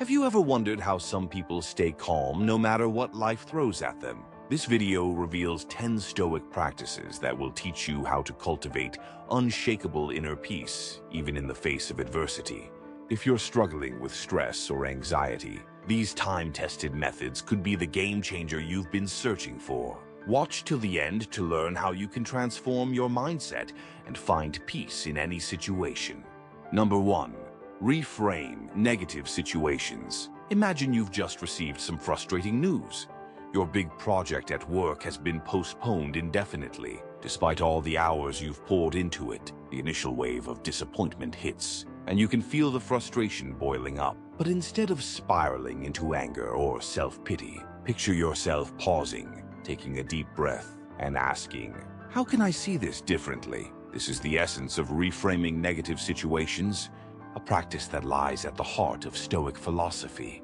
Have you ever wondered how some people stay calm no matter what life throws at them? This video reveals 10 Stoic practices that will teach you how to cultivate unshakable inner peace, even in the face of adversity. If you're struggling with stress or anxiety, these time-tested methods could be the game changer you've been searching for. Watch till the end to learn how you can transform your mindset and find peace in any situation. Number 1. Reframe negative situations. Imagine you've just received some frustrating news. Your big project at work has been postponed indefinitely. Despite all the hours you've poured into it, the initial wave of disappointment hits, and you can feel the frustration boiling up. But instead of spiraling into anger or self-pity, picture yourself pausing, taking a deep breath, and asking, how can I see this differently? This is the essence of reframing negative situations, a practice that lies at the heart of Stoic philosophy.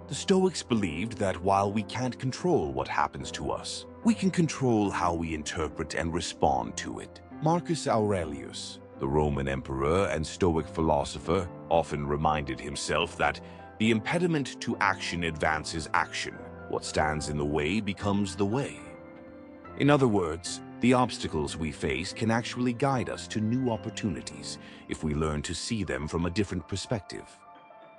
The Stoics believed that while we can't control what happens to us, we can control how we interpret and respond to it. Marcus Aurelius, the Roman emperor and Stoic philosopher, often reminded himself that the impediment to action advances action. What stands in the way becomes the way. In other words, the obstacles we face can actually guide us to new opportunities if we learn to see them from a different perspective.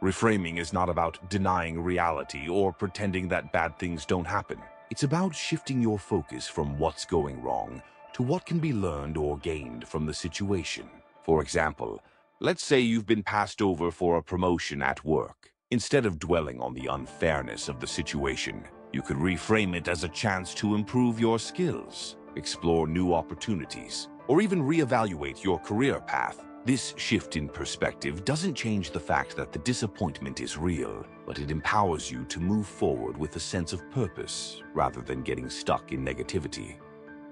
Reframing is not about denying reality or pretending that bad things don't happen. It's about shifting your focus from what's going wrong to what can be learned or gained from the situation. For example, let's say you've been passed over for a promotion at work. Instead of dwelling on the unfairness of the situation, you could reframe it as a chance to improve your skills, explore new opportunities, or even reevaluate your career path. This shift in perspective doesn't change the fact that the disappointment is real, but it empowers you to move forward with a sense of purpose rather than getting stuck in negativity.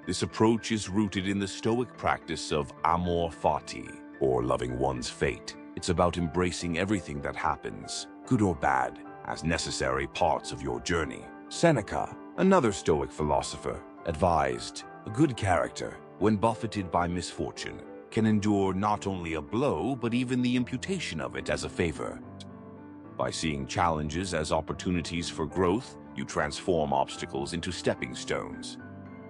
This approach is rooted in the Stoic practice of amor fati, or loving one's fate. It's about embracing everything that happens, good or bad, as necessary parts of your journey. Seneca, another Stoic philosopher, advised, a good character, when buffeted by misfortune, can endure not only a blow but even the imputation of it as a favor. By seeing challenges as opportunities for growth, you transform obstacles into stepping stones.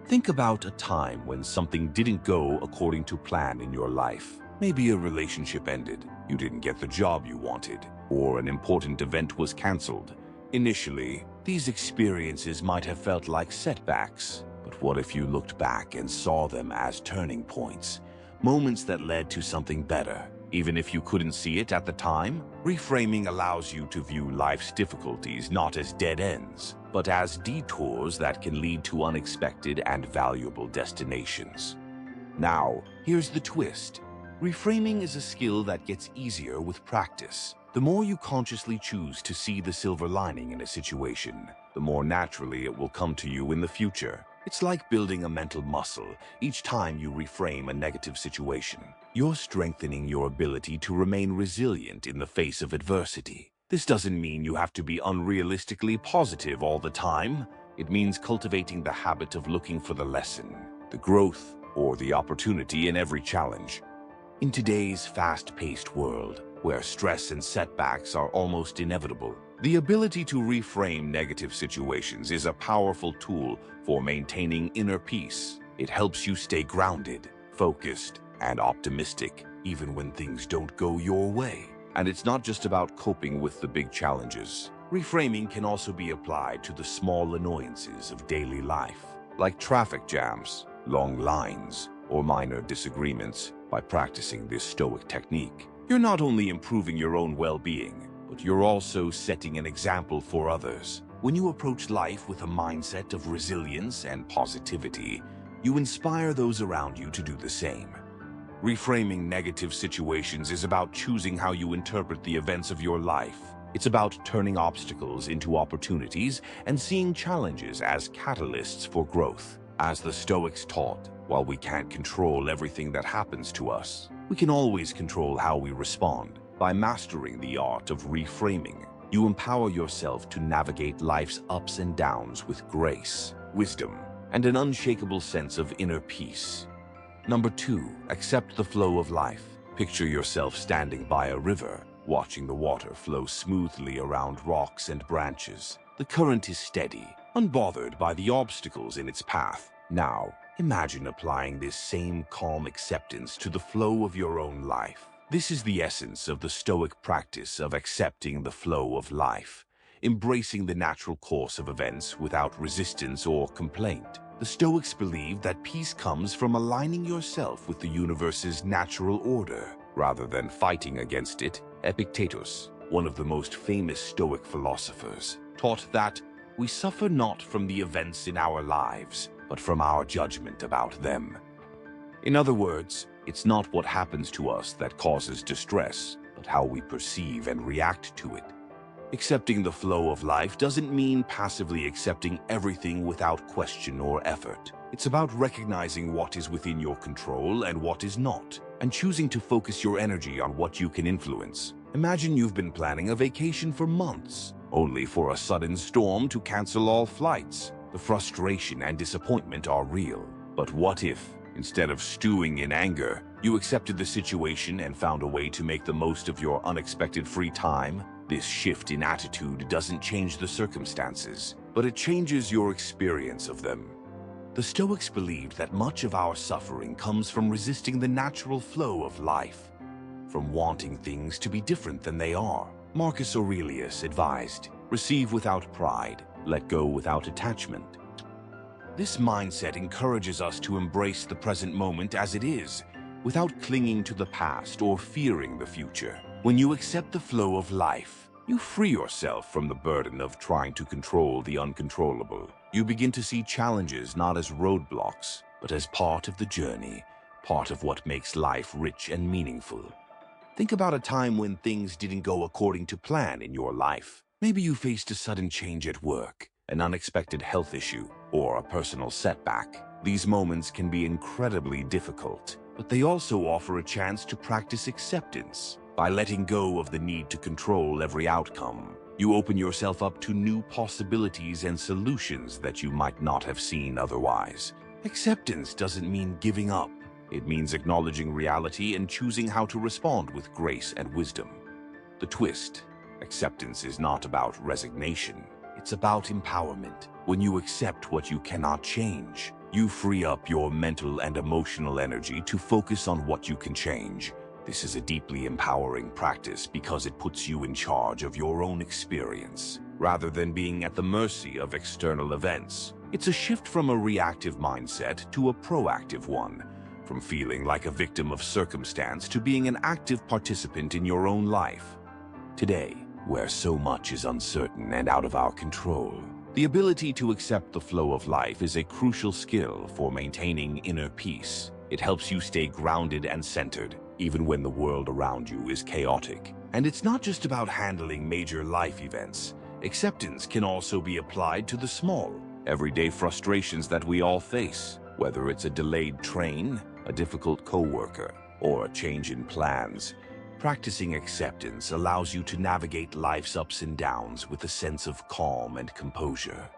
Think about a time when something didn't go according to plan in your life. Maybe a relationship ended, you didn't get the job you wanted, or an important event was canceled. Initially, these experiences might have felt like setbacks, but what if you looked back and saw them as turning points? Moments that led to something better. Even if you couldn't see it at the time, reframing allows you to view life's difficulties not as dead ends, but as detours that can lead to unexpected and valuable destinations. Now, here's the twist. Reframing is a skill that gets easier with practice. The more you consciously choose to see the silver lining in a situation, the more naturally it will come to you in the future. It's like building a mental muscle. Each time you reframe a negative situation, you're strengthening your ability to remain resilient in the face of adversity. This doesn't mean you have to be unrealistically positive all the time. It means cultivating the habit of looking for the lesson, the growth, or the opportunity in every challenge. In today's fast-paced world, where stress and setbacks are almost inevitable, the ability to reframe negative situations is a powerful tool for maintaining inner peace. It helps you stay grounded, focused, and optimistic, even when things don't go your way. And it's not just about coping with the big challenges. Reframing can also be applied to the small annoyances of daily life, like traffic jams, long lines, or minor disagreements. By practicing this Stoic technique, you're not only improving your own well-being, but you're also setting an example for others. When you approach life with a mindset of resilience and positivity, you inspire those around you to do the same. Reframing negative situations is about choosing how you interpret the events of your life. It's about turning obstacles into opportunities and seeing challenges as catalysts for growth. As the Stoics taught, while we can't control everything that happens to us, we can always control how we respond. By mastering the art of reframing, you empower yourself to navigate life's ups and downs with grace, wisdom, and an unshakable sense of inner peace. Number 2, accept the flow of life. Picture yourself standing by a river. watching the water flow smoothly around rocks and branches. The current is steady, unbothered by the obstacles in its path. Now, imagine applying this same calm acceptance to the flow of your own life. This is the essence of the Stoic practice of accepting the flow of life, embracing the natural course of events without resistance or complaint. The Stoics believe that peace comes from aligning yourself with the universe's natural order, rather than fighting against it. Epictetus, one of the most famous Stoic philosophers, taught that we suffer not from the events in our lives, but from our judgment about them. In other words, it's not what happens to us that causes distress, but how we perceive and react to it. Accepting the flow of life doesn't mean passively accepting everything without question or effort. It's about recognizing what is within your control and what is not, and choosing to focus your energy on what you can influence. Imagine you've been planning a vacation for months, only for a sudden storm to cancel all flights. The frustration and disappointment are real. But what if, instead of stewing in anger, you accepted the situation and found a way to make the most of your unexpected free time? This shift in attitude doesn't change the circumstances, but it changes your experience of them. The Stoics believed that much of our suffering comes from resisting the natural flow of life, from wanting things to be different than they are. Marcus Aurelius advised, "Receive without pride, let go without attachment." This mindset encourages us to embrace the present moment as it is, without clinging to the past or fearing the future. When you accept the flow of life, you free yourself from the burden of trying to control the uncontrollable. You begin to see challenges not as roadblocks, but as part of the journey, part of what makes life rich and meaningful. Think about a time when things didn't go according to plan in your life. Maybe you faced a sudden change at work, an unexpected health issue, or a personal setback. These moments can be incredibly difficult, but they also offer a chance to practice acceptance. By letting go of the need to control every outcome, you open yourself up to new possibilities and solutions that you might not have seen otherwise. Acceptance doesn't mean giving up. It means acknowledging reality and choosing how to respond with grace and wisdom. The twist: acceptance is not about resignation. It's about empowerment. When you accept what you cannot change, you free up your mental and emotional energy to focus on what you can change. This is a deeply empowering practice because it puts you in charge of your own experience, rather than being at the mercy of external events. It's a shift from a reactive mindset to a proactive one, from feeling like a victim of circumstance to being an active participant in your own life. Today, where so much is uncertain and out of our control, the ability to accept the flow of life is a crucial skill for maintaining inner peace. It helps you stay grounded and centered, even when the world around you is chaotic. And it's not just about handling major life events. Acceptance can also be applied to the small, everyday frustrations that we all face, whether it's a delayed train, a difficult coworker, or a change in plans. Practicing acceptance allows you to navigate life's ups and downs with a sense of calm and composure.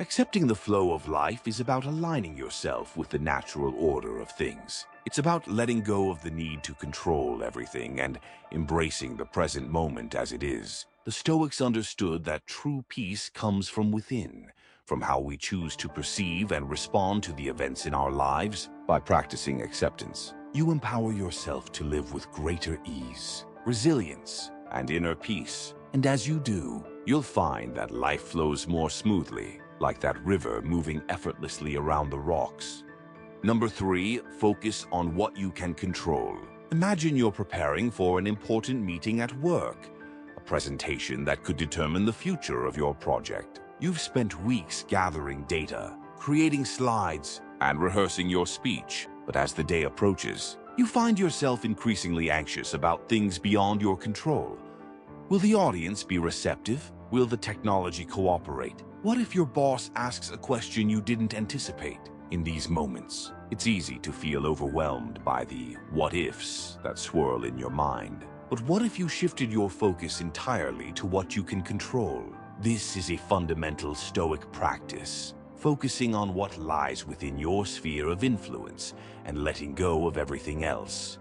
Accepting the flow of life is about aligning yourself with the natural order of things. It's about letting go of the need to control everything and embracing the present moment as it is. The Stoics understood that true peace comes from within, from how we choose to perceive and respond to the events in our lives. By practicing acceptance, you empower yourself to live with greater ease, resilience, and inner peace. And as you do, you'll find that life flows more smoothly, like that river moving effortlessly around the rocks. Number 3, focus on what you can control. Imagine you're preparing for an important meeting at work, a presentation that could determine the future of your project. You've spent weeks gathering data, creating slides, and rehearsing your speech. But as the day approaches, you find yourself increasingly anxious about things beyond your control. Will the audience be receptive? Will the technology cooperate? What if your boss asks a question you didn't anticipate? In these moments, it's easy to feel overwhelmed by the what-ifs that swirl in your mind. But what if you shifted your focus entirely to what you can control? This is a fundamental Stoic practice, focusing on what lies within your sphere of influence and letting go of everything else.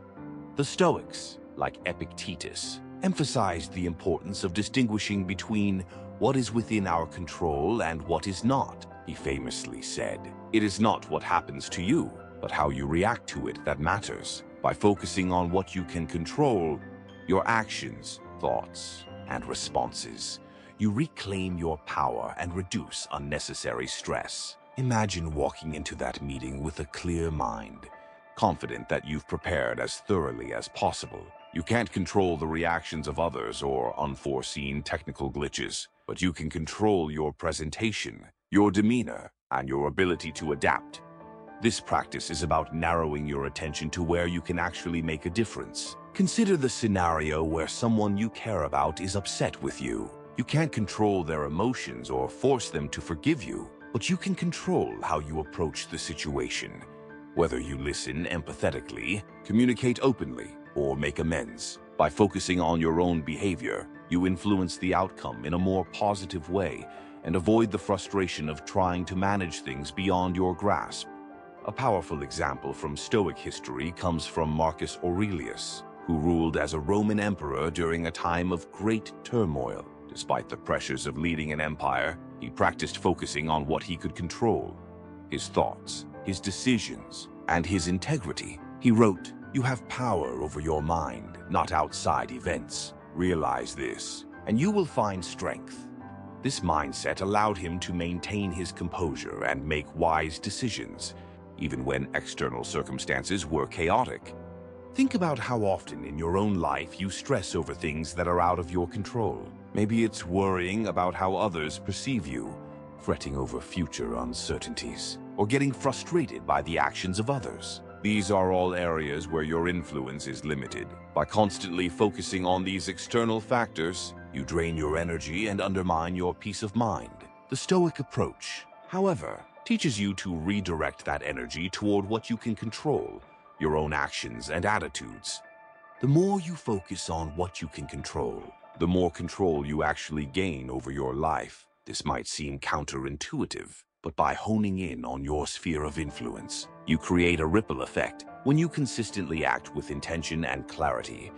The Stoics, like Epictetus, emphasized the importance of distinguishing between what is within our control and what is not. He famously said, "It is not what happens to you, but how you react to it that matters." By focusing on what you can control, your actions, thoughts, and responses, you reclaim your power and reduce unnecessary stress. Imagine walking into that meeting with a clear mind, confident that you've prepared as thoroughly as possible. You can't control the reactions of others or unforeseen technical glitches, but you can control your presentation, your demeanor, and your ability to adapt. This practice is about narrowing your attention to where you can actually make a difference. Consider the scenario where someone you care about is upset with you. You can't control their emotions or force them to forgive you, but you can control how you approach the situation. Whether you listen empathetically, communicate openly, or make amends. By focusing on your own behavior, you influence the outcome in a more positive way and avoid the frustration of trying to manage things beyond your grasp. A powerful example from Stoic history comes from Marcus Aurelius, who ruled as a Roman emperor during a time of great turmoil. Despite the pressures of leading an empire, he practiced focusing on what he could control: his thoughts, his decisions, and his integrity. He wrote, "You have power over your mind, not outside events. Realize this, and you will find strength." This mindset allowed him to maintain his composure and make wise decisions, even when external circumstances were chaotic. Think about how often in your own life you stress over things that are out of your control. Maybe it's worrying about how others perceive you, fretting over future uncertainties, or getting frustrated by the actions of others. These are all areas where your influence is limited. By constantly focusing on these external factors, you drain your energy and undermine your peace of mind. The Stoic approach, however, teaches you to redirect that energy toward what you can control, your own actions and attitudes. The more you focus on what you can control, the more control you actually gain over your life. This might seem counterintuitive, but by honing in on your sphere of influence, you create a ripple effect. When you consistently act with intention and clarity,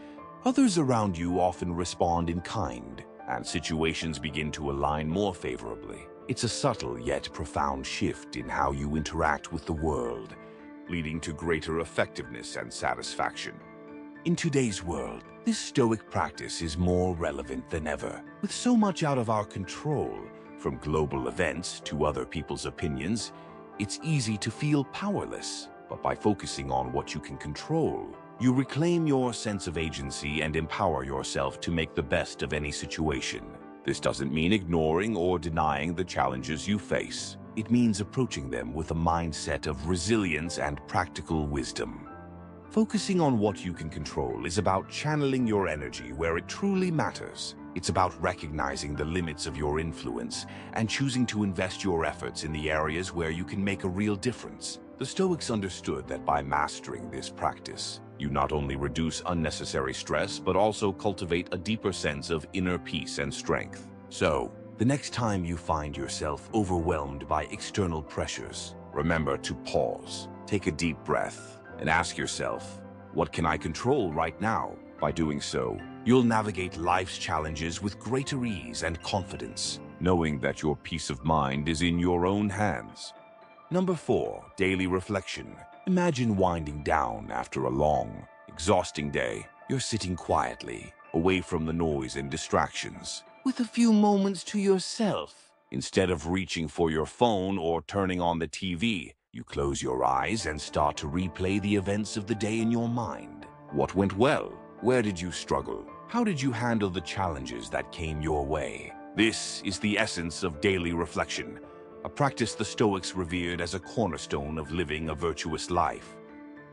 others around you often respond in kind, and situations begin to align more favorably. It's a subtle yet profound shift in how you interact with the world, leading to greater effectiveness and satisfaction. In today's world, this Stoic practice is more relevant than ever. With so much out of our control, from global events to other people's opinions, it's easy to feel powerless. But by focusing on what you can control, you reclaim your sense of agency and empower yourself to make the best of any situation. This doesn't mean ignoring or denying the challenges you face. It means approaching them with a mindset of resilience and practical wisdom. Focusing on what you can control is about channeling your energy where it truly matters. It's about recognizing the limits of your influence and choosing to invest your efforts in the areas where you can make a real difference. The Stoics understood that by mastering this practice, you not only reduce unnecessary stress, but also cultivate a deeper sense of inner peace and strength. So, the next time you find yourself overwhelmed by external pressures, remember to pause, take a deep breath, and ask yourself, what can I control right now? By doing so, you'll navigate life's challenges with greater ease and confidence, knowing that your peace of mind is in your own hands. Number 4, daily reflection. Imagine winding down after a long, exhausting day. You're sitting quietly, away from the noise and distractions, with a few moments to yourself. Instead of reaching for your phone or turning on the TV, you close your eyes and start to replay the events of the day in your mind. What went well? Where did you struggle? How did you handle the challenges that came your way? This is the essence of daily reflection, a practice the Stoics revered as a cornerstone of living a virtuous life.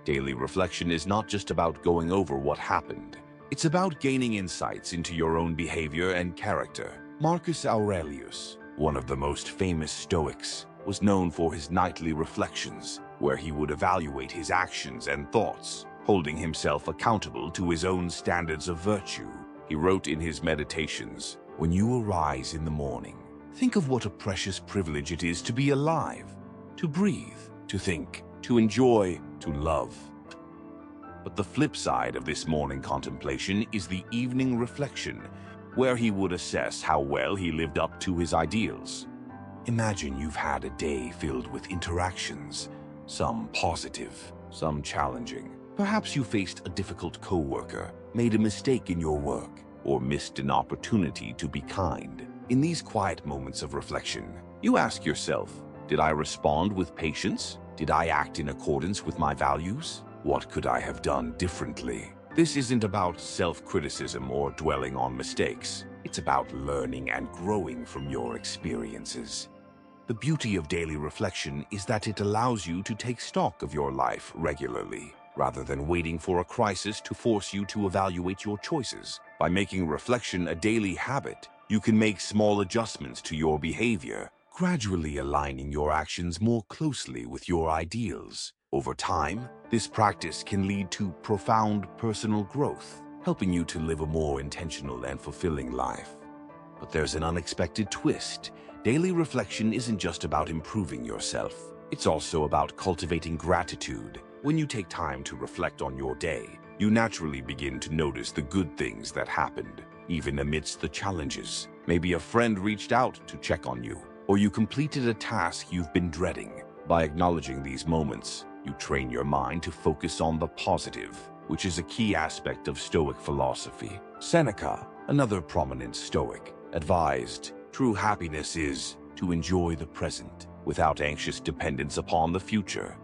Daily reflection is not just about going over what happened. It's about gaining insights into your own behavior and character. Marcus Aurelius, one of the most famous Stoics, was known for his nightly reflections, where he would evaluate his actions and thoughts, holding himself accountable to his own standards of virtue. He wrote in his meditations, "When you arise in the morning, think of what a precious privilege it is to be alive, to breathe, to think, to enjoy, to love." But the flip side of this morning contemplation is the evening reflection, where he would assess how well he lived up to his ideals. Imagine you've had a day filled with interactions, some positive, some challenging. Perhaps you faced a difficult coworker, made a mistake in your work, or missed an opportunity to be kind. In these quiet moments of reflection, you ask yourself, did I respond with patience? Did I act in accordance with my values? What could I have done differently? This isn't about self-criticism or dwelling on mistakes. It's about learning and growing from your experiences. The beauty of daily reflection is that it allows you to take stock of your life regularly, rather than waiting for a crisis to force you to evaluate your choices. By making reflection a daily habit, you can make small adjustments to your behavior, gradually aligning your actions more closely with your ideals. Over time, this practice can lead to profound personal growth, helping you to live a more intentional and fulfilling life. But there's an unexpected twist. Daily reflection isn't just about improving yourself. It's also about cultivating gratitude. When you take time to reflect on your day, you naturally begin to notice the good things that happened, even amidst the challenges. Maybe a friend reached out to check on you, or you completed a task you've been dreading. By acknowledging these moments, you train your mind to focus on the positive, which is a key aspect of Stoic philosophy. Seneca, another prominent Stoic, advised, "True happiness is to enjoy the present, without anxious dependence upon the future."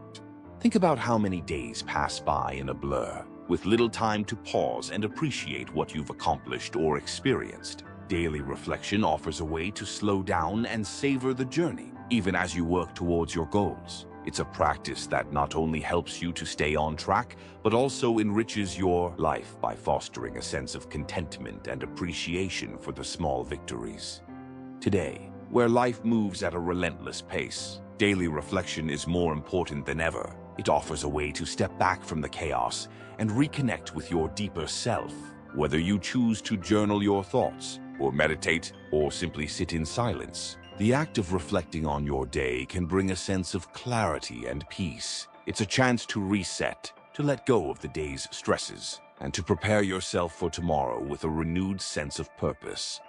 Think about how many days pass by in a blur, with little time to pause and appreciate what you've accomplished or experienced. Daily reflection offers a way to slow down and savor the journey, even as you work towards your goals. It's a practice that not only helps you to stay on track, but also enriches your life by fostering a sense of contentment and appreciation for the small victories. Today, where life moves at a relentless pace, daily reflection is more important than ever. It offers a way to step back from the chaos and reconnect with your deeper self. Whether you choose to journal your thoughts, or meditate, or simply sit in silence, the act of reflecting on your day can bring a sense of clarity and peace. It's a chance to reset, to let go of the day's stresses, and to prepare yourself for tomorrow with a renewed sense of purpose.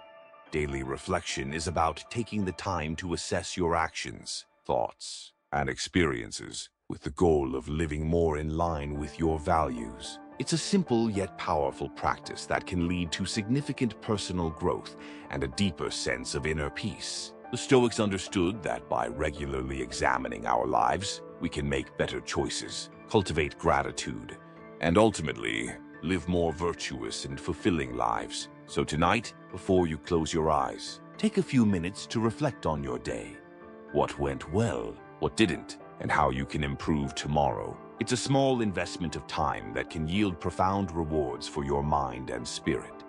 Daily reflection is about taking the time to assess your actions, thoughts, and experiences, with the goal of living more in line with your values. It's a simple yet powerful practice that can lead to significant personal growth and a deeper sense of inner peace. The Stoics understood that by regularly examining our lives, we can make better choices, cultivate gratitude, and ultimately live more virtuous and fulfilling lives. So tonight, before you close your eyes, take a few minutes to reflect on your day. What went well, what didn't, and how you can improve tomorrow. It's a small investment of time that can yield profound rewards for your mind and spirit.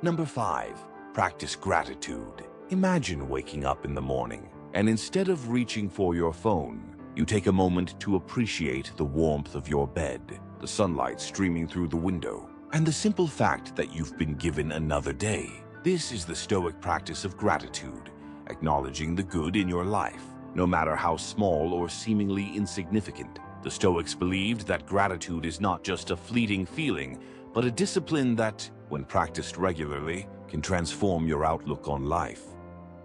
Number 5, practice gratitude. Imagine waking up in the morning, and instead of reaching for your phone, you take a moment to appreciate the warmth of your bed, the sunlight streaming through the window, and the simple fact that you've been given another day. This is the Stoic practice of gratitude, acknowledging the good in your life, no matter how small or seemingly insignificant. The Stoics believed that gratitude is not just a fleeting feeling, but a discipline that, when practiced regularly, can transform your outlook on life.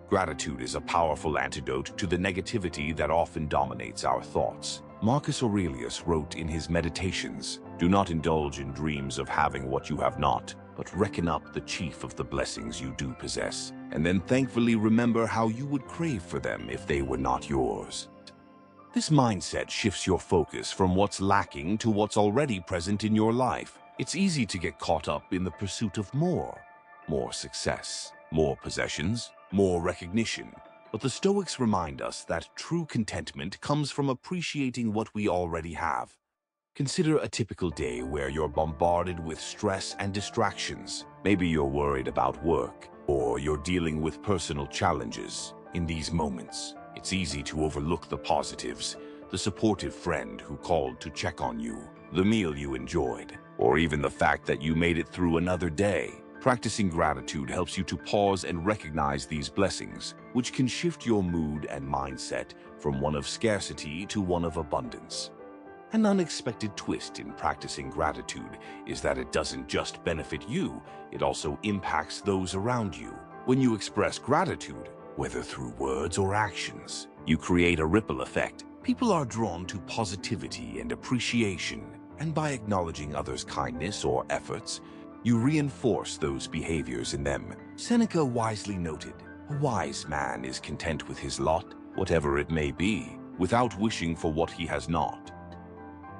Gratitude is a powerful antidote to the negativity that often dominates our thoughts. Marcus Aurelius wrote in his Meditations, "Do not indulge in dreams of having what you have not, but reckon up the chief of the blessings you do possess, and then thankfully remember how you would crave for them if they were not yours." This mindset shifts your focus from what's lacking to what's already present in your life. It's easy to get caught up in the pursuit of more success, more possessions, more recognition. But the Stoics remind us that true contentment comes from appreciating what we already have. Consider a typical day where you're bombarded with stress and distractions. Maybe you're worried about work, or you're dealing with personal challenges. In these moments, it's easy to overlook the positives, the supportive friend who called to check on you, the meal you enjoyed, or even the fact that you made it through another day. Practicing gratitude helps you to pause and recognize these blessings, which can shift your mood and mindset from one of scarcity to one of abundance. An unexpected twist in practicing gratitude is that it doesn't just benefit you, it also impacts those around you. When you express gratitude, whether through words or actions, you create a ripple effect. People are drawn to positivity and appreciation, and by acknowledging others' kindness or efforts, you reinforce those behaviors in them. Seneca wisely noted, "A wise man is content with his lot, whatever it may be, without wishing for what he has not."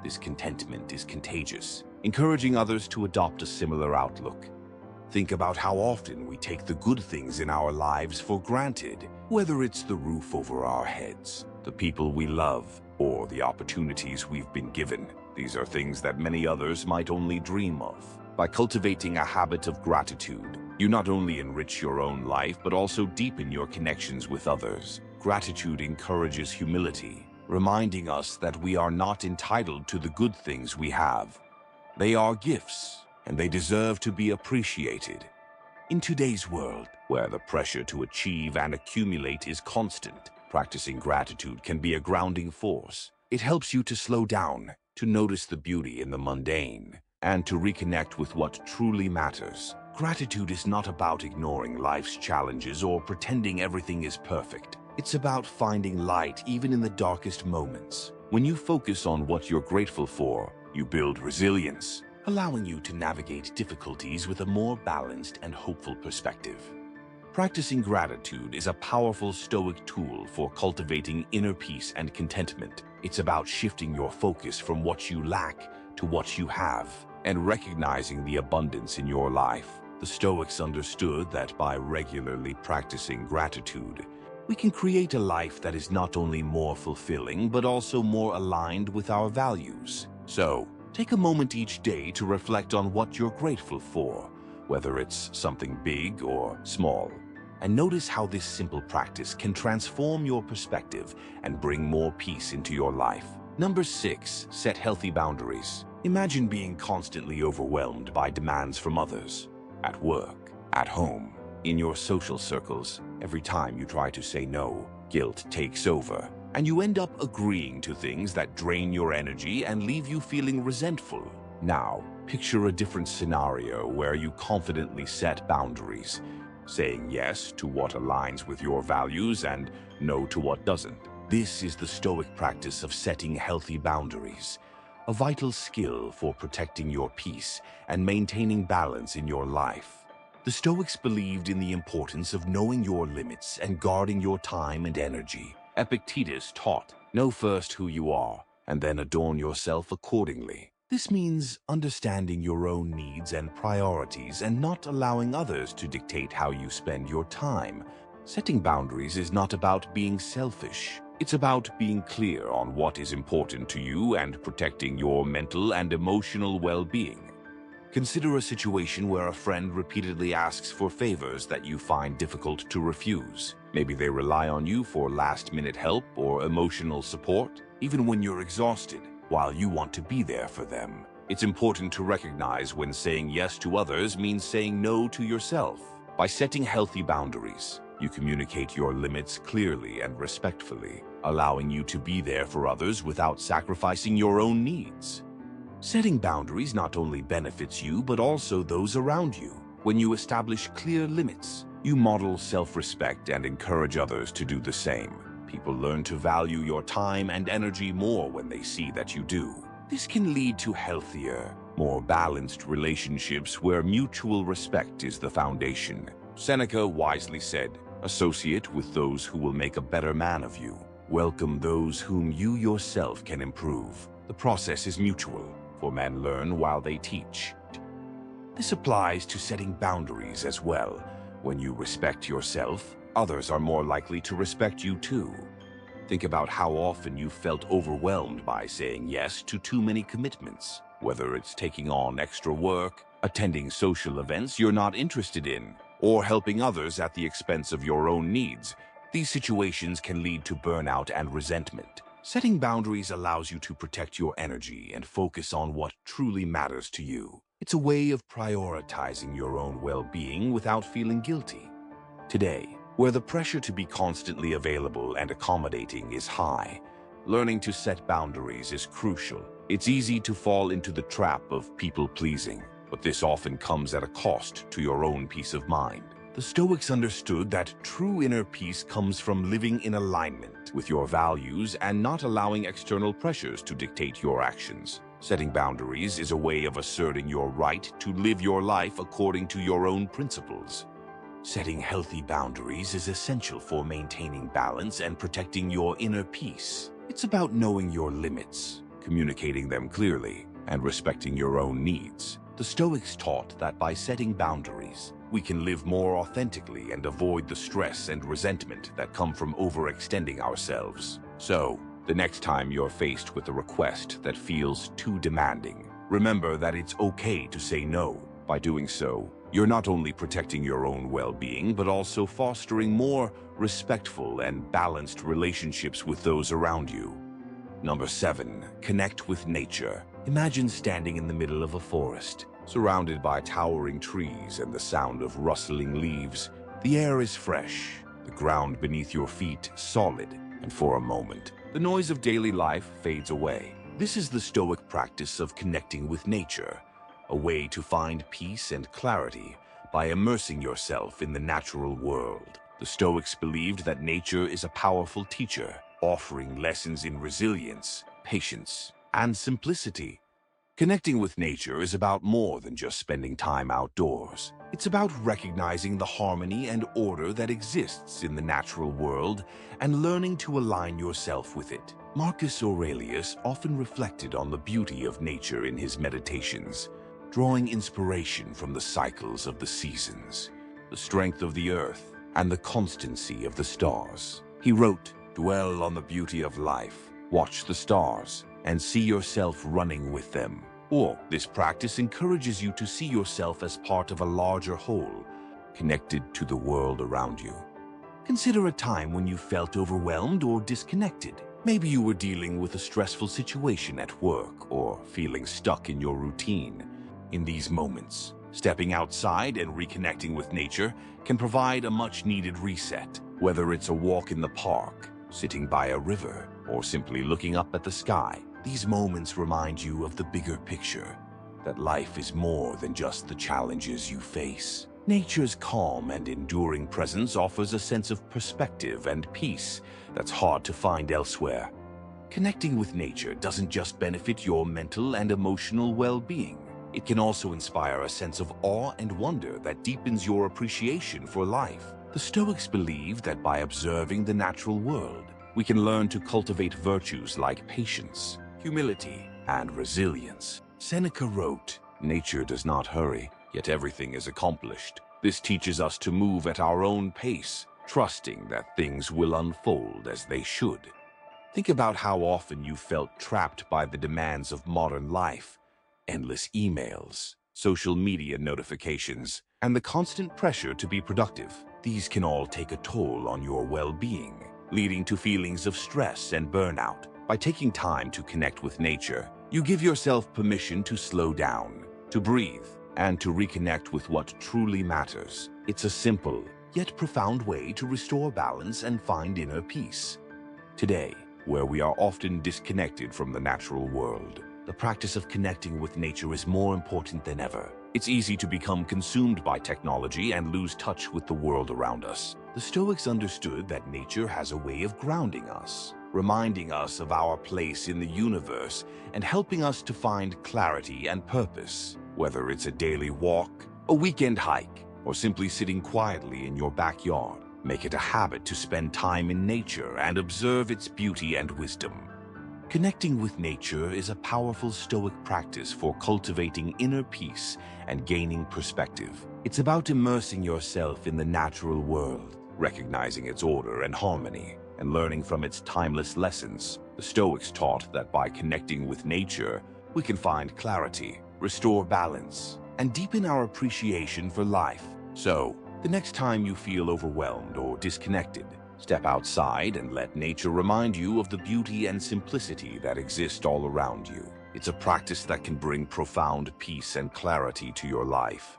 This contentment is contagious, encouraging others to adopt a similar outlook. Think about how often we take the good things in our lives for granted, whether it's the roof over our heads, the people we love, or the opportunities we've been given. These are things that many others might only dream of. By cultivating a habit of gratitude, you not only enrich your own life, but also deepen your connections with others. Gratitude encourages humility, reminding us that we are not entitled to the good things we have. They are gifts, and they deserve to be appreciated. In today's world, where the pressure to achieve and accumulate is constant, practicing gratitude can be a grounding force. It helps you to slow down, to notice the beauty in the mundane, and to reconnect with what truly matters. Gratitude is not about ignoring life's challenges or pretending everything is perfect. It's about finding light even in the darkest moments. When you focus on what you're grateful for, you build resilience, allowing you to navigate difficulties with a more balanced and hopeful perspective. Practicing gratitude is a powerful Stoic tool for cultivating inner peace and contentment. It's about shifting your focus from what you lack to what you have, and recognizing the abundance in your life. The Stoics understood that by regularly practicing gratitude, we can create a life that is not only more fulfilling, but also more aligned with our values. So, take a moment each day to reflect on what you're grateful for, whether it's something big or small, and notice how this simple practice can transform your perspective and bring more peace into your life. Number 6, set healthy boundaries. Imagine being constantly overwhelmed by demands from others, at work, at home, in your social circles. Every time you try to say no, guilt takes over, and you end up agreeing to things that drain your energy and leave you feeling resentful. Now, picture a different scenario where you confidently set boundaries, saying yes to what aligns with your values and no to what doesn't. This is the Stoic practice of setting healthy boundaries, a vital skill for protecting your peace and maintaining balance in your life. The Stoics believed in the importance of knowing your limits and guarding your time and energy. Epictetus taught, "Know first who you are, and then adorn yourself accordingly." This means understanding your own needs and priorities and not allowing others to dictate how you spend your time. Setting boundaries is not about being selfish. It's about being clear on what is important to you and protecting your mental and emotional well-being. Consider a situation where a friend repeatedly asks for favors that you find difficult to refuse. Maybe they rely on you for last-minute help or emotional support, even when you're exhausted, while you want to be there for them. It's important to recognize when saying yes to others means saying no to yourself. By setting healthy boundaries, you communicate your limits clearly and respectfully, allowing you to be there for others without sacrificing your own needs. Setting boundaries not only benefits you, but also those around you. When you establish clear limits, you model self-respect and encourage others to do the same. People learn to value your time and energy more when they see that you do. This can lead to healthier, more balanced relationships where mutual respect is the foundation. Seneca wisely said, "Associate with those who will make a better man of you. Welcome those whom you yourself can improve." The process is mutual, for men learn while they teach. This applies to setting boundaries as well. When you respect yourself, others are more likely to respect you too. Think about how often you felt overwhelmed by saying yes to too many commitments, whether it's taking on extra work, attending social events you're not interested in, or helping others at the expense of your own needs. These situations can lead to burnout and resentment. Setting boundaries allows you to protect your energy and focus on what truly matters to you. It's a way of prioritizing your own well-being without feeling guilty. Today, where the pressure to be constantly available and accommodating is high, Learning to set boundaries is crucial. It's easy to fall into the trap of people-pleasing, but this often comes at a cost to your own peace of mind. The Stoics understood that true inner peace comes from living in alignment with your values and not allowing external pressures to dictate your actions. Setting boundaries is a way of asserting your right to live your life according to your own principles. Setting healthy boundaries is essential for maintaining balance and protecting your inner peace. It's about knowing your limits, communicating them clearly, and respecting your own needs. The Stoics taught that by setting boundaries, we can live more authentically and avoid the stress and resentment that come from overextending ourselves. So, the next time you're faced with a request that feels too demanding, remember that it's okay to say no. By doing so, you're not only protecting your own well-being, but also fostering more respectful and balanced relationships with those around you. Number 7, connect with nature. Imagine standing in the middle of a forest, surrounded by towering trees and the sound of rustling leaves. The air is fresh, the ground beneath your feet solid, and for a moment, the noise of daily life fades away. This is the Stoic practice of connecting with nature, a way to find peace and clarity by immersing yourself in the natural world. The Stoics believed that nature is a powerful teacher, offering lessons in resilience, patience, and simplicity. Connecting with nature is about more than just spending time outdoors. It's about recognizing the harmony and order that exists in the natural world and learning to align yourself with it. Marcus Aurelius often reflected on the beauty of nature in his meditations, drawing inspiration from the cycles of the seasons, the strength of the earth, and the constancy of the stars. He wrote, "Dwell on the beauty of life, watch the stars, and see yourself running with them." Or, this practice encourages you to see yourself as part of a larger whole, connected to the world around you. Consider a time when you felt overwhelmed or disconnected. Maybe you were dealing with a stressful situation at work or feeling stuck in your routine. In these moments, stepping outside and reconnecting with nature can provide a much-needed reset. Whether it's a walk in the park, sitting by a river, or simply looking up at the sky, these moments remind you of the bigger picture, that life is more than just the challenges you face. Nature's calm and enduring presence offers a sense of perspective and peace that's hard to find elsewhere. Connecting with nature doesn't just benefit your mental and emotional well-being. It can also inspire a sense of awe and wonder that deepens your appreciation for life. The Stoics believe that by observing the natural world, we can learn to cultivate virtues like patience, humility, and resilience. Seneca wrote, "Nature does not hurry, yet everything is accomplished." This teaches us to move at our own pace, trusting that things will unfold as they should. Think about how often you felt trapped by the demands of modern life. Endless emails, social media notifications, and the constant pressure to be productive. These can all take a toll on your well-being, leading to feelings of stress and burnout. By taking time to connect with nature, you give yourself permission to slow down, to breathe, and to reconnect with what truly matters. It's a simple, yet profound way to restore balance and find inner peace. Today, where we are often disconnected from the natural world, the practice of connecting with nature is more important than ever. It's easy to become consumed by technology and lose touch with the world around us. The Stoics understood that nature has a way of grounding us, reminding us of our place in the universe and helping us to find clarity and purpose. Whether it's a daily walk, a weekend hike, or simply sitting quietly in your backyard, make it a habit to spend time in nature and observe its beauty and wisdom. Connecting with nature is a powerful Stoic practice for cultivating inner peace and gaining perspective. It's about immersing yourself in the natural world, recognizing its order and harmony, and learning from its timeless lessons. The Stoics taught that by connecting with nature, we can find clarity, restore balance, and deepen our appreciation for life. So, the next time you feel overwhelmed or disconnected, step outside and let nature remind you of the beauty and simplicity that exist all around you. It's a practice that can bring profound peace and clarity to your life.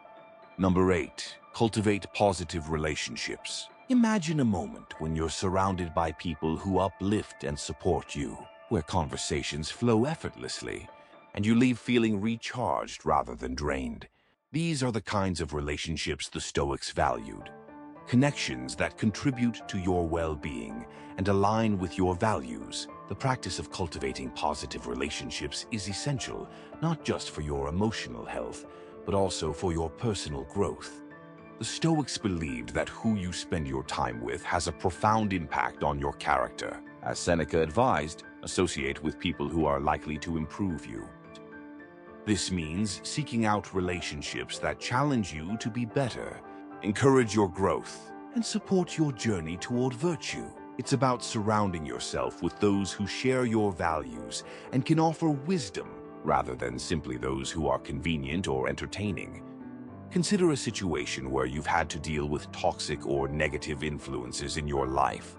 Number 8, cultivate positive relationships. Imagine a moment when you're surrounded by people who uplift and support you. where conversations flow effortlessly, and you leave feeling recharged rather than drained. These are the kinds of relationships the Stoics valued. Connections that contribute to your well-being and align with your values. The practice of cultivating positive relationships is essential, not just for your emotional health, but also for your personal growth. The Stoics believed that who you spend your time with has a profound impact on your character. As Seneca advised, associate with people who are likely to improve you. This means seeking out relationships that challenge you to be better, encourage your growth, and support your journey toward virtue. It's about surrounding yourself with those who share your values and can offer wisdom, rather than simply those who are convenient or entertaining. Consider a situation where you've had to deal with toxic or negative influences in your life.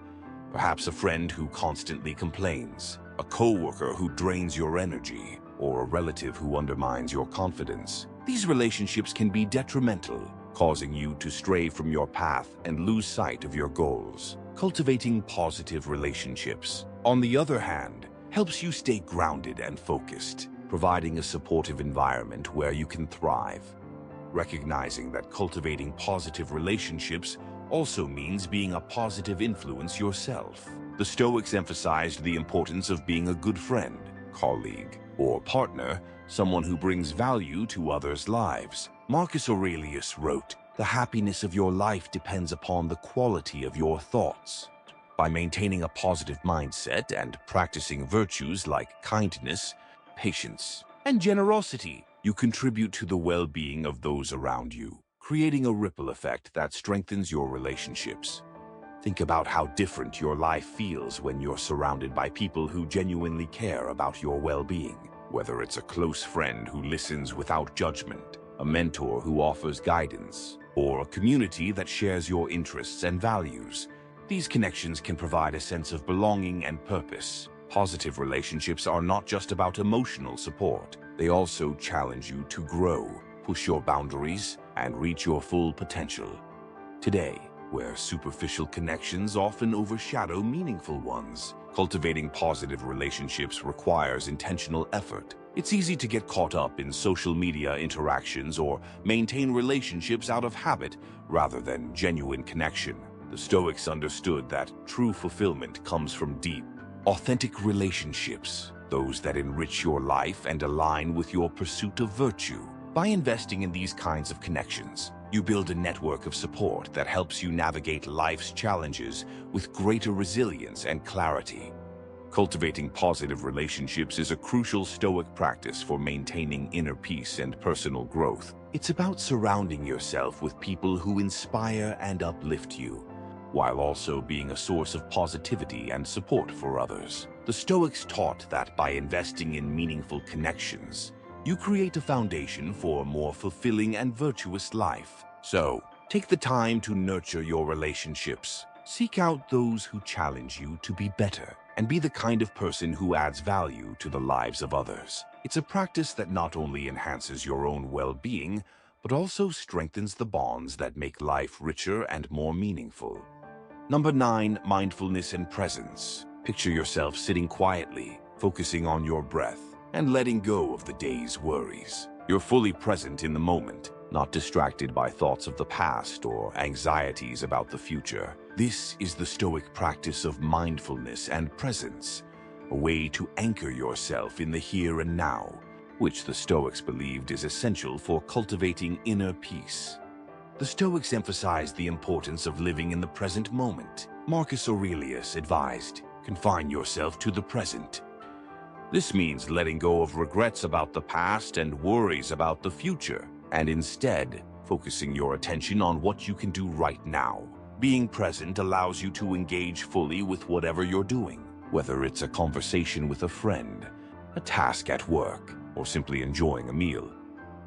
Perhaps a friend who constantly complains, a coworker who drains your energy, or a relative who undermines your confidence. These relationships can be detrimental, causing you to stray from your path and lose sight of your goals. Cultivating positive relationships, on the other hand, helps you stay grounded and focused, providing a supportive environment where you can thrive. Recognizing that cultivating positive relationships also means being a positive influence yourself. The Stoics emphasized the importance of being a good friend, colleague, or partner, someone who brings value to others' lives. Marcus Aurelius wrote, "The happiness of your life depends upon the quality of your thoughts." By maintaining a positive mindset and practicing virtues like kindness, patience, and generosity, you contribute to the well-being of those around you, creating a ripple effect that strengthens your relationships. Think about how different your life feels when you're surrounded by people who genuinely care about your well-being. Whether it's a close friend who listens without judgment, a mentor who offers guidance, or a community that shares your interests and values. These connections can provide a sense of belonging and purpose. Positive relationships are not just about emotional support. They also challenge you to grow, push your boundaries, and reach your full potential. Today, where superficial connections often overshadow meaningful ones, cultivating positive relationships requires intentional effort. It's easy to get caught up in social media interactions or maintain relationships out of habit rather than genuine connection. The Stoics understood that true fulfillment comes from deep, authentic relationships, those that enrich your life and align with your pursuit of virtue. By investing in these kinds of connections, you build a network of support that helps you navigate life's challenges with greater resilience and clarity. Cultivating positive relationships is a crucial Stoic practice for maintaining inner peace and personal growth. It's about surrounding yourself with people who inspire and uplift you, while also being a source of positivity and support for others. The Stoics taught that by investing in meaningful connections, you create a foundation for a more fulfilling and virtuous life. So, take the time to nurture your relationships. Seek out those who challenge you to be better, and be the kind of person who adds value to the lives of others. It's a practice that not only enhances your own well-being, but also strengthens the bonds that make life richer and more meaningful. Number 9, mindfulness and presence. Picture yourself sitting quietly, focusing on your breath, and letting go of the day's worries. You're fully present in the moment, not distracted by thoughts of the past or anxieties about the future. This is the Stoic practice of mindfulness and presence, a way to anchor yourself in the here and now, which the Stoics believed is essential for cultivating inner peace. The Stoics emphasized the importance of living in the present moment. Marcus Aurelius advised, "Confine yourself to the present." This means letting go of regrets about the past and worries about the future, and instead focusing your attention on what you can do right now. Being present allows you to engage fully with whatever you're doing, whether it's a conversation with a friend, a task at work, or simply enjoying a meal.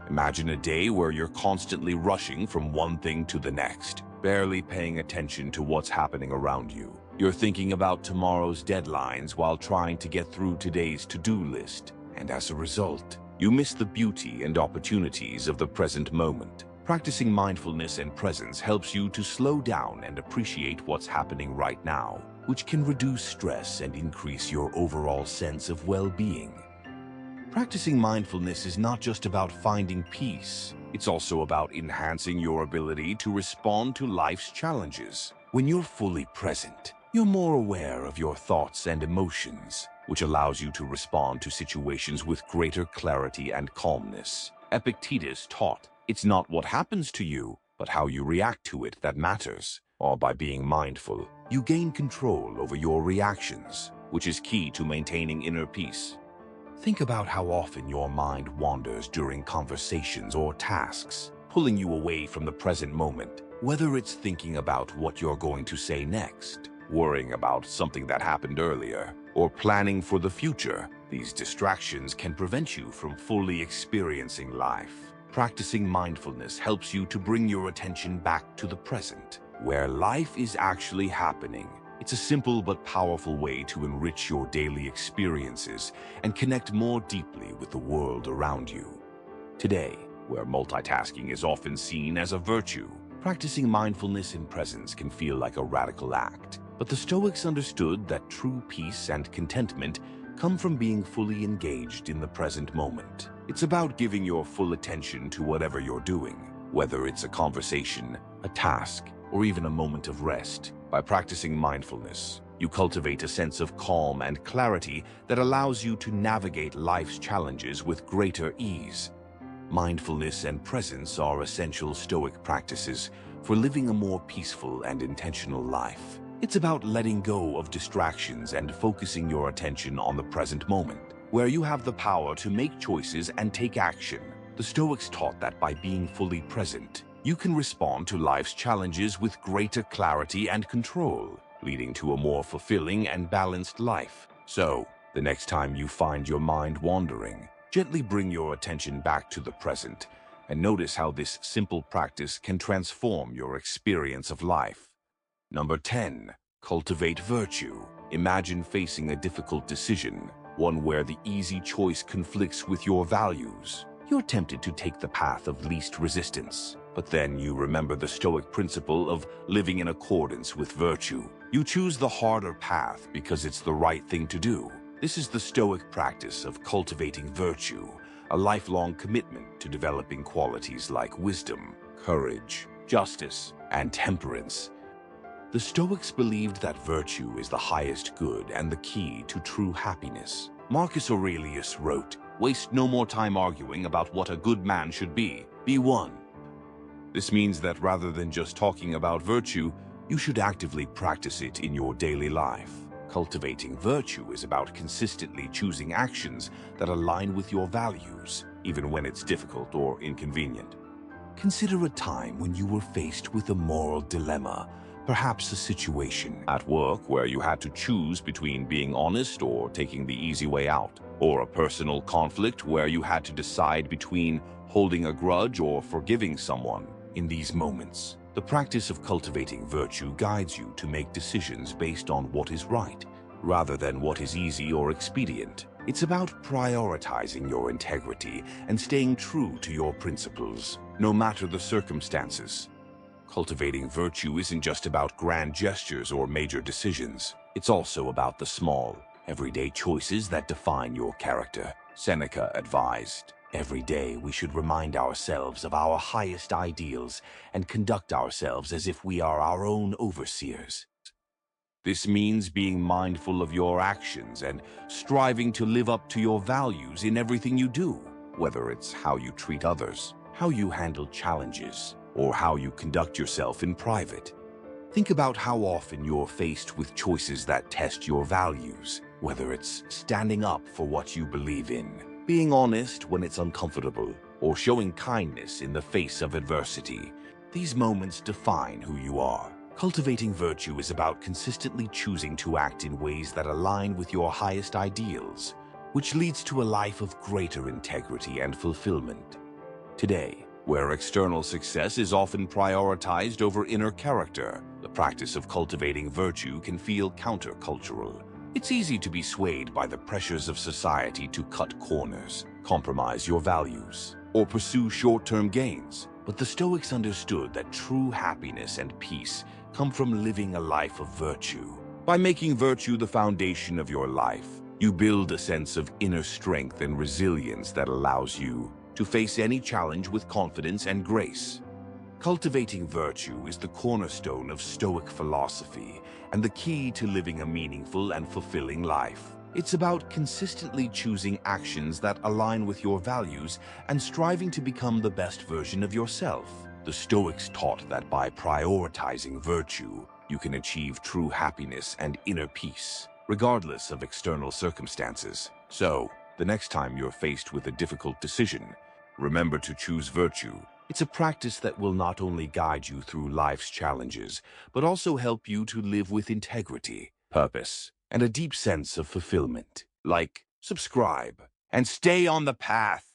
Imagine a day where you're constantly rushing from one thing to the next, barely paying attention to what's happening around you. You're thinking about tomorrow's deadlines while trying to get through today's to-do list, and as a result, you miss the beauty and opportunities of the present moment. Practicing mindfulness and presence helps you to slow down and appreciate what's happening right now, which can reduce stress and increase your overall sense of well-being. Practicing mindfulness is not just about finding peace. It's also about enhancing your ability to respond to life's challenges. When you're fully present, you're more aware of your thoughts and emotions, which allows you to respond to situations with greater clarity and calmness. Epictetus taught, "It's not what happens to you, but how you react to it that matters." Or by being mindful, you gain control over your reactions, which is key to maintaining inner peace. Think about how often your mind wanders during conversations or tasks, pulling you away from the present moment. Whether it's thinking about what you're going to say next, worrying about something that happened earlier, or planning for the future, these distractions can prevent you from fully experiencing life. Practicing mindfulness helps you to bring your attention back to the present, where life is actually happening. It's a simple but powerful way to enrich your daily experiences and connect more deeply with the world around you. Today, where multitasking is often seen as a virtue, practicing mindfulness in presence can feel like a radical act. But the Stoics understood that true peace and contentment come from being fully engaged in the present moment. It's about giving your full attention to whatever you're doing, whether it's a conversation, a task, or even a moment of rest. By practicing mindfulness, you cultivate a sense of calm and clarity that allows you to navigate life's challenges with greater ease. Mindfulness and presence are essential Stoic practices for living a more peaceful and intentional life. It's about letting go of distractions and focusing your attention on the present moment, where you have the power to make choices and take action. The Stoics taught that by being fully present, you can respond to life's challenges with greater clarity and control, leading to a more fulfilling and balanced life. So, the next time you find your mind wandering, gently bring your attention back to the present and notice how this simple practice can transform your experience of life. Number 10. Cultivate virtue. Imagine facing a difficult decision, one where the easy choice conflicts with your values. You're tempted to take the path of least resistance, but then you remember the Stoic principle of living in accordance with virtue. You choose the harder path because it's the right thing to do. This is the Stoic practice of cultivating virtue, a lifelong commitment to developing qualities like wisdom, courage, justice, and temperance. The Stoics believed that virtue is the highest good and the key to true happiness. Marcus Aurelius wrote, "Waste no more time arguing about what a good man should be one." This means that rather than just talking about virtue, you should actively practice it in your daily life. Cultivating virtue is about consistently choosing actions that align with your values, even when it's difficult or inconvenient. Consider a time when you were faced with a moral dilemma, perhaps a situation at work where you had to choose between being honest or taking the easy way out, or a personal conflict where you had to decide between holding a grudge or forgiving someone. In these moments, the practice of cultivating virtue guides you to make decisions based on what is right, rather than what is easy or expedient. It's about prioritizing your integrity and staying true to your principles, no matter the circumstances. Cultivating virtue isn't just about grand gestures or major decisions. It's also about the small, everyday choices that define your character. Seneca advised, "Every day we should remind ourselves of our highest ideals and conduct ourselves as if we are our own overseers." This means being mindful of your actions and striving to live up to your values in everything you do, whether it's how you treat others, how you handle challenges, or how you conduct yourself in private. Think about how often you're faced with choices that test your values, whether it's standing up for what you believe in, being honest when it's uncomfortable, or showing kindness in the face of adversity. These moments define who you are. Cultivating virtue is about consistently choosing to act in ways that align with your highest ideals, which leads to a life of greater integrity and fulfillment. Today, where external success is often prioritized over inner character, the practice of cultivating virtue can feel countercultural. It's easy to be swayed by the pressures of society to cut corners, compromise your values, or pursue short-term gains. But the Stoics understood that true happiness and peace come from living a life of virtue. By making virtue the foundation of your life, you build a sense of inner strength and resilience that allows you to face any challenge with confidence and grace. Cultivating virtue is the cornerstone of Stoic philosophy and the key to living a meaningful and fulfilling life. It's about consistently choosing actions that align with your values and striving to become the best version of yourself. The Stoics taught that by prioritizing virtue, you can achieve true happiness and inner peace, regardless of external circumstances. So, the next time you're faced with a difficult decision, remember to choose virtue. It's a practice that will not only guide you through life's challenges, but also help you to live with integrity, purpose, and a deep sense of fulfillment. Like, subscribe, and stay on the path.